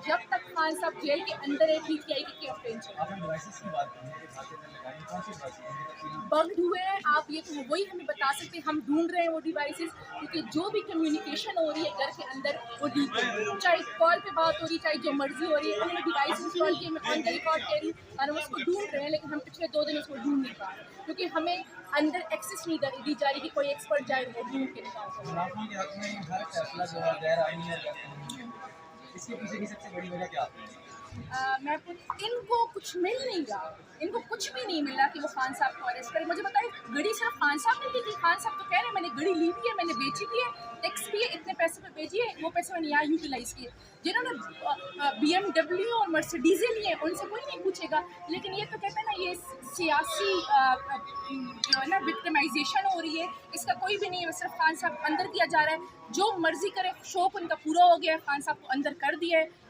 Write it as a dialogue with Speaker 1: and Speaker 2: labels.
Speaker 1: जब तक खान साहब जेल के अंदर है पीटीआई की कैंपेन चल
Speaker 2: आपने डिवाइसेस की बात की है, खाते में लगाई, कौन सी डिवाइसेस?
Speaker 1: बग्ड हुए हैं। आप ये तो वही हमें बता सकते हैं, हम ढूंढ रहे हैं वो डिवाइसेस, क्योंकि जो भी कम्युनिकेशन हो रही है घर के अंदर वो लीक है, चाहे कॉल पे बात हो रही है, चाहे जो मर्जी हो रही है। हमने डिवाइस इंस्टॉल किए, मैं ऑन द रिकॉर्ड कह रही हूँ, और हम उसको ढूंढ रहे हैं, लेकिन हम पिछले 2 दिन उसको ढूंढ नहीं पा रहे, क्योंकि हमें अंदर एक्सेस नहीं दी जा रही कि कोई एक्सपर्ट जाए वो ढूंढ के निकाल सके।
Speaker 2: मुनाफों के हक में हर फैसला जो है गैर आईनी है, इसके पीछे की सबसे बड़ी वजह क्या है?
Speaker 1: मैं इनको कुछ मिल नहीं रहा, इनको कुछ भी नहीं मिल रहा कि वो खान साहब को अरेस्ट करें। मुझे बताइए, गड़ी सिर्फ खान साहब ने दी थी? खान साहब तो कह रहे हैं मैंने गड़ी ली भी है, मैंने बेची भी है, टैक्स भी है, इतने पैसे पे बेची है, वो पैसे मैंने यहाँ यूटिलाइज किए। जिन्होंने BMW और मर्सिडीज़ें ली हैं उनसे कोई नहीं पूछेगा, लेकिन ये तो कहते हैं ना, ये सियासी जो है ना विक्टिमाइजेशन हो रही है, इसका कोई भी नहीं है। सिर्फ खान साहब अंदर किया जा रहा है, जो मर्जी करे, शौक उनका पूरा हो गया है, खान साहब को अंदर कर दिया है।